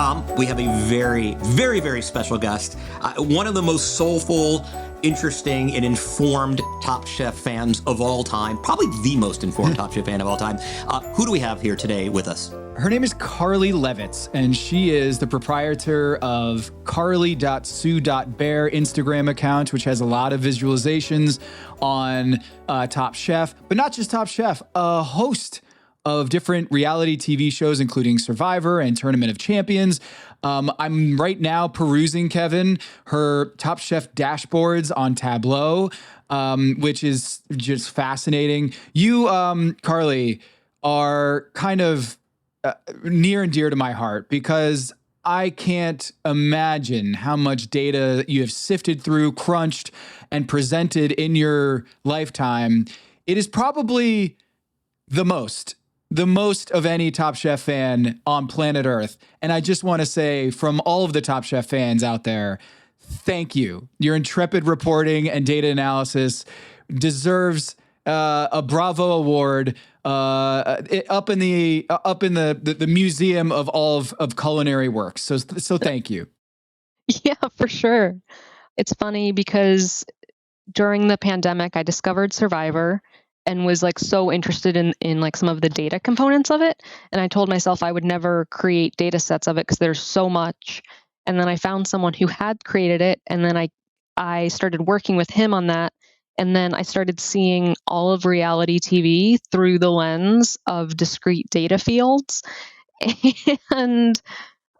Tom, we have a very, very, very special guest. One of the most soulful, interesting, and informed Top Chef fans of all time. Probably the most informed Top Chef fan of all time. Who do we have here today with us? Her name is Carly Levitz, and she is the proprietor of carly.sue.bear Instagram account, which has a lot of visualizations on Top Chef, but not just Top Chef, a host of different reality TV shows, including Survivor and Tournament of Champions. I'm right now perusing, Kevin, her Top Chef dashboards on Tableau, which is just fascinating. You, Carly, are kind of near and dear to my heart because I can't imagine how much data you have sifted through, crunched, and presented in your lifetime. It is probably the most of any Top Chef fan on planet Earth. And I just want to say from all of the Top Chef fans out there, thank you. Your intrepid reporting and data analysis deserves a Bravo Award up in the museum of all of culinary works. So thank you. Yeah, for sure. It's funny because during the pandemic, I discovered Survivor and was like so interested in like some of the data components of it. And I told myself I would never create data sets of it because there's so much. And then I found someone who had created it. And then I started working with him on that. And then I started seeing all of reality TV through the lens of discrete data fields. And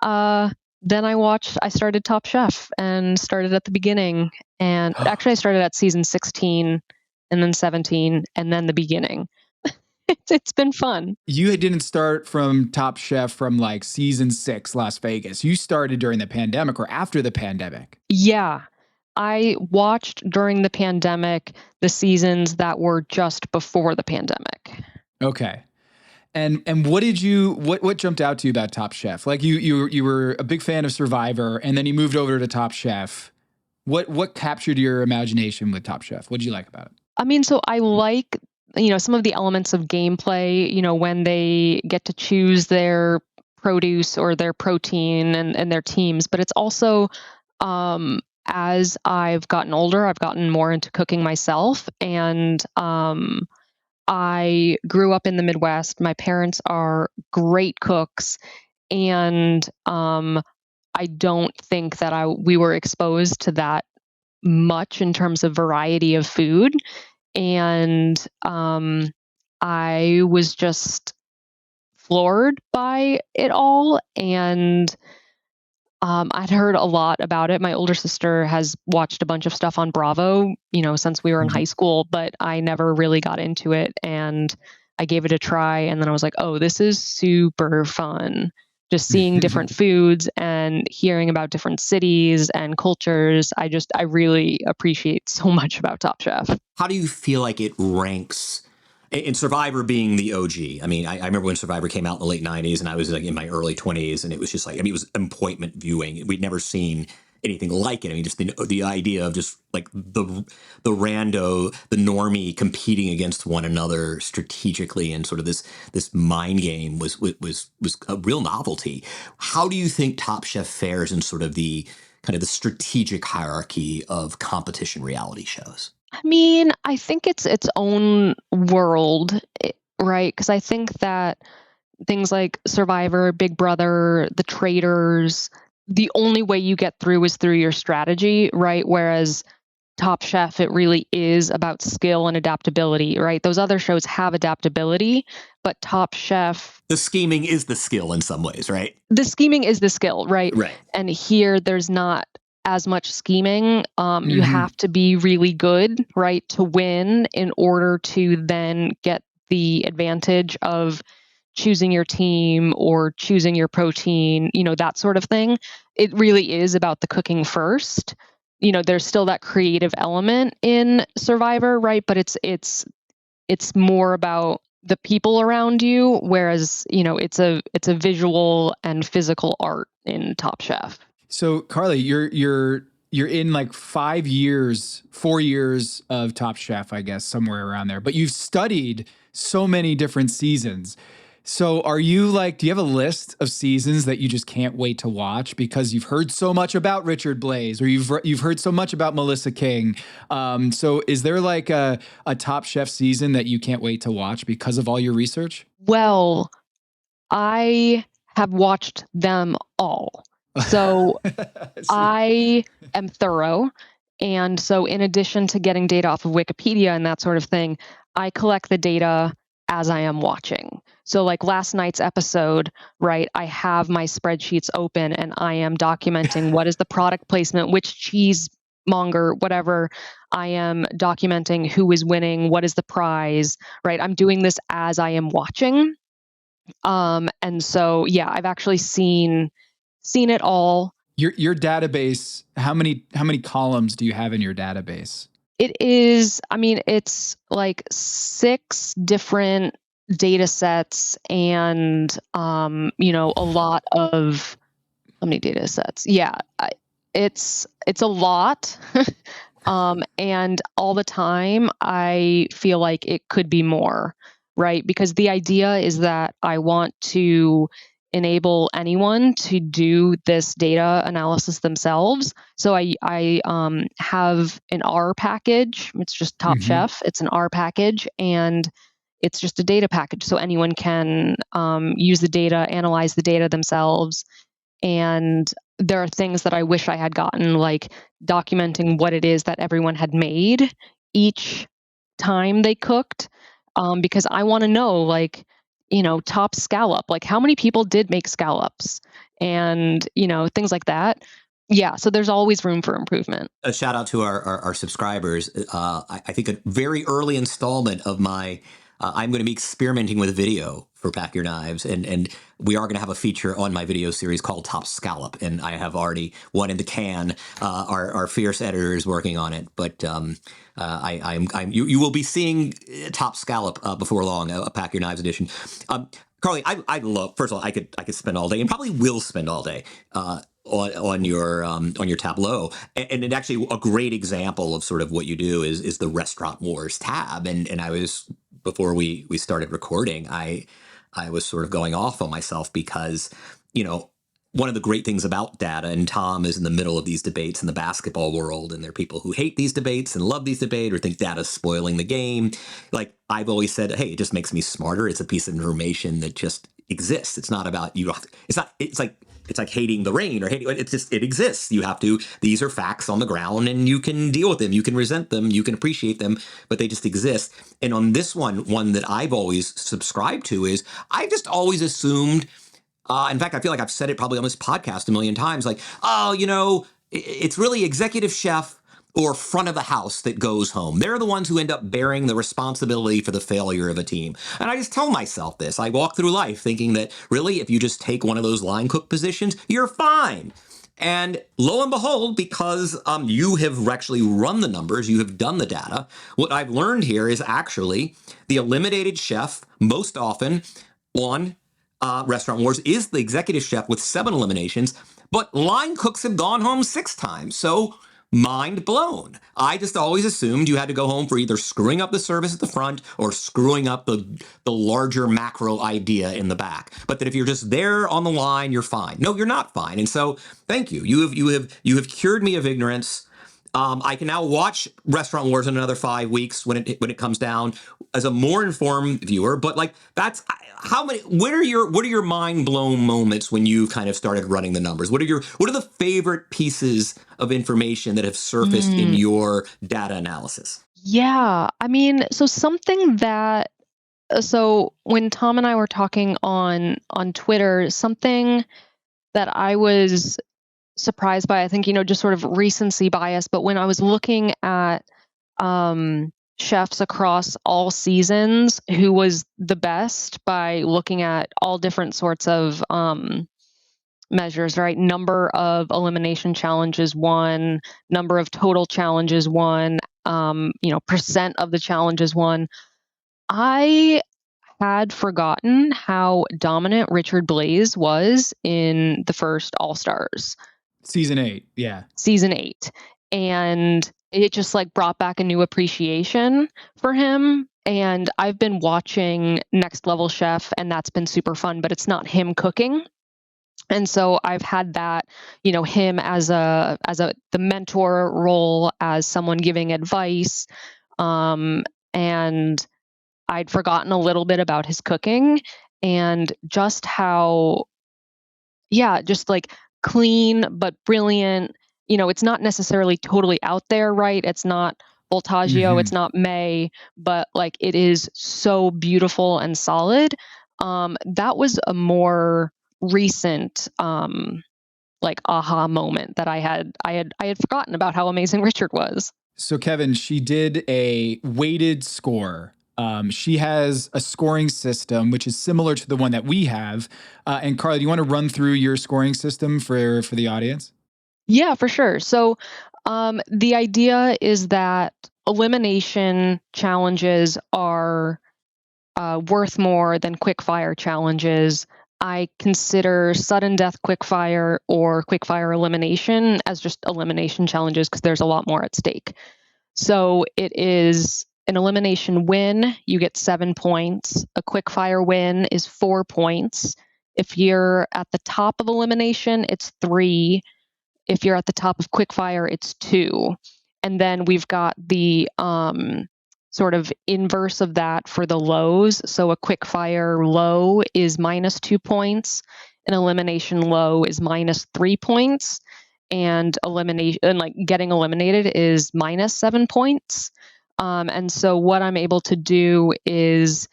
then I started Top Chef and started at the beginning. And actually I started at season 16 and then 17 and then the beginning. It's been fun. You didn't start from Top Chef from like season 6, Las Vegas. You started during the pandemic or after the pandemic. Yeah. I watched during the pandemic the seasons that were just before the pandemic. Okay. And what jumped out to you about Top Chef? Like you were a big fan of Survivor and then you moved over to Top Chef. What captured your imagination with Top Chef? What did you like about it? I mean, so I like, some of the elements of gameplay, when they get to choose their produce or their protein and their teams, but it's also, as I've gotten older, I've gotten more into cooking myself. And I grew up in the Midwest. My parents are great cooks. And I don't think that we were exposed to that much in terms of variety of food. And I was just floored by it all. And I'd heard a lot about it. My older sister has watched a bunch of stuff on Bravo, since we were in high school, but I never really got into it. And I gave it a try. And then I was like, oh, this is super fun. Just seeing different foods and hearing about different cities and cultures. I really appreciate so much about Top Chef. How do you feel like it ranks in Survivor being the OG? I mean, I remember when Survivor came out in the late 90s and I was like in my early 20s and it was just like, it was appointment viewing. We'd never seen anything like it. I mean, just the idea of just like the rando, the normie competing against one another strategically and sort of this mind game was a real novelty. How do you think Top Chef fares in sort of the kind of the strategic hierarchy of competition reality shows? I mean, I think it's its own world, right? Because I think that things like Survivor, Big Brother, The Traitors, the only way you get through is through your strategy, right? Whereas Top Chef, it really is about skill and adaptability, right? Those other shows have adaptability, but Top Chef... The scheming is the skill in some ways, right? The scheming is the skill, right? Right. And here, there's not as much scheming. You have to be really good, right, to win in order to then get the advantage of choosing your team or choosing your protein, that sort of thing. It really is about the cooking first. There's still that creative element in Survivor, right? But it's more about the people around you, whereas, it's a visual and physical art in Top Chef. So Carly, you're in like 4 years of Top Chef, I guess, somewhere around there, but you've studied so many different seasons. So are you like, do you have a list of seasons that you just can't wait to watch because you've heard so much about Richard Blais or you've heard so much about Melissa King? So is there like a Top Chef season that you can't wait to watch because of all your research? Well, I have watched them all. So I am thorough. And so in addition to getting data off of Wikipedia and that sort of thing, I collect the data as I am watching. So like last night's episode, right, I have my spreadsheets open and I am documenting what is the product placement, which cheesemonger, whatever. I am documenting who is winning, what is the prize, right? I'm doing this as I am watching. And so, yeah, I've actually seen it all. Your database, how many columns do you have in your database? It is, I mean, it's like 6 different data sets and, a lot of, how many data sets? Yeah, it's a lot. And all the time, I feel like it could be more, right? Because the idea is that I want to enable anyone to do this data analysis themselves. So I have an R package. It's just Top Chef. It's an R package, and it's just a data package. So anyone can use the data, analyze the data themselves. And there are things that I wish I had gotten, like documenting what it is that everyone had made each time they cooked, because I want to know, like, top scallop, like how many people did make scallops and, things like that. Yeah. So there's always room for improvement. A shout out to our subscribers. I think a very early installment of my I'm going to be experimenting with video for Pack Your Knives, and we are going to have a feature on my video series called Top Scallop, and I have already one in the can. Our fierce editor is working on it, but you will be seeing Top Scallop before long, a Pack Your Knives edition. Carly, I love. First of all, I could spend all day, and probably will spend all day. On your Tableau, and it actually a great example of sort of what you do is the Restaurant Wars tab, and I was, before we started recording, I was sort of going off on myself because one of the great things about data, and Tom is in the middle of these debates in the basketball world, and there are people who hate these debates and love these debates or think data's spoiling the game. Like I've always said, hey, it just makes me smarter. It's a piece of information that just exists. It's not about you. It's like hating the rain or hating, it exists. You have to, these are facts on the ground and you can deal with them. You can resent them. You can appreciate them, but they just exist. And on this one that I've always subscribed to is I just always assumed, in fact, I feel like I've said it probably on this podcast a million times, like, it's really executive chef or front of the house that goes home. They're the ones who end up bearing the responsibility for the failure of a team. And I just tell myself this. I walk through life thinking that really, if you just take one of those line cook positions, you're fine. And lo and behold, because you have actually run the numbers, you have done the data, what I've learned here is actually the eliminated chef most often on Restaurant Wars is the executive chef with 7 eliminations, but line cooks have gone home 6 times. So mind blown. I just always assumed you had to go home for either screwing up the service at the front or screwing up the larger macro idea in the back. But that if you're just there on the line, you're fine. No, you're not fine. And so thank you. You have cured me of ignorance. I can now watch Restaurant Wars in another 5 weeks when it comes down as a more informed viewer. But like that's how many. What are your mind blown moments when you kind of started running the numbers? What are the favorite pieces of information that have surfaced in your data analysis? Yeah, I mean, so when Tom and I were talking on Twitter, something that I was surprised by, I think, just sort of recency bias, but when I was looking at chefs across all seasons, who was the best by looking at all different sorts of measures, right? Number of elimination challenges won, number of total challenges won, percent of the challenges won. I had forgotten how dominant Richard Blais was in the first All-Stars. Season 8, yeah. Season 8. And it just like brought back a new appreciation for him. And I've been watching Next Level Chef, and that's been super fun, but it's not him cooking. And so I've had that, him as the mentor role, as someone giving advice. And I'd forgotten a little bit about his cooking and just how, just like clean but brilliant. It's not necessarily totally out there, right? It's not Voltaggio, it's not May, but like it is so beautiful and solid. That was a more recent like aha moment that I had forgotten about how amazing Richard was. So Kevin, she did a weighted score. She has a scoring system which is similar to the one that we have. And Carly, do you want to run through your scoring system for the audience? Yeah, for sure. So the idea is that elimination challenges are worth more than quickfire challenges. I consider sudden death quickfire or quickfire elimination as just elimination challenges because there's a lot more at stake. So it is an elimination win, you get 7 points. A quickfire win is 4 points. If you're at the top of elimination, it's 3. If you're at the top of quickfire, it's 2. And then we've got the sort of inverse of that for the lows. So a quickfire low is minus 2 points. An elimination low is minus 3 points. And getting eliminated is minus 7 points. And so what I'm able to do is,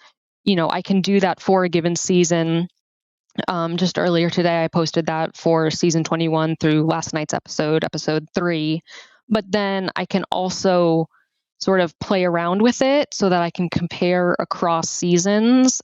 I can do that for a given season. Just earlier today, I posted that for season 21 through last night's episode 3. But then I can also sort of play around with it so that I can compare across seasons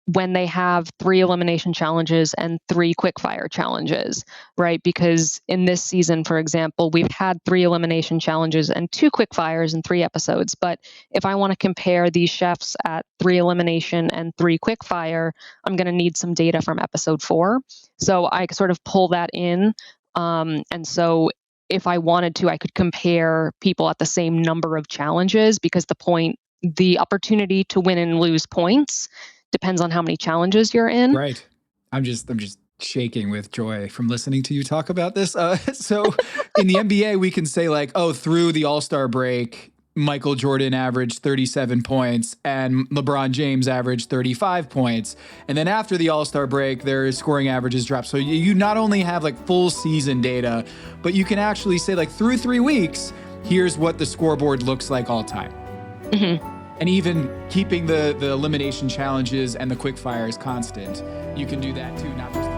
when they have 3 elimination challenges and 3 quickfire challenges, right? Because in this season, for example, we've had 3 elimination challenges and 2 quickfires in 3 episodes. But if I want to compare these chefs at 3 elimination and 3 quickfire, I'm going to need some data from episode 4. So I sort of pull that in. And so if I wanted to, I could compare people at the same number of challenges because the opportunity to win and lose points depends on how many challenges you're in. Right. I'm just shaking with joy from listening to you talk about this. So in the NBA, we can say like, through the All-Star break, Michael Jordan averaged 37 points and LeBron James averaged 35 points. And then after the All-Star break, their scoring averages drop. So you not only have like full season data, but you can actually say like through 3 weeks, here's what the scoreboard looks like all time. Mm-hmm. And even keeping the elimination challenges and the quickfires constant, you can do that too, not just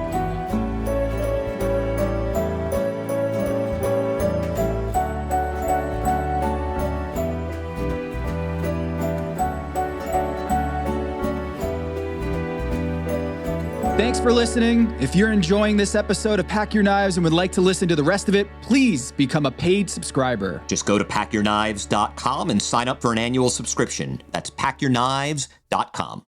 Thanks for listening. If you're enjoying this episode of Pack Your Knives and would like to listen to the rest of it, please become a paid subscriber. Just go to packyourknives.com and sign up for an annual subscription. That's packyourknives.com.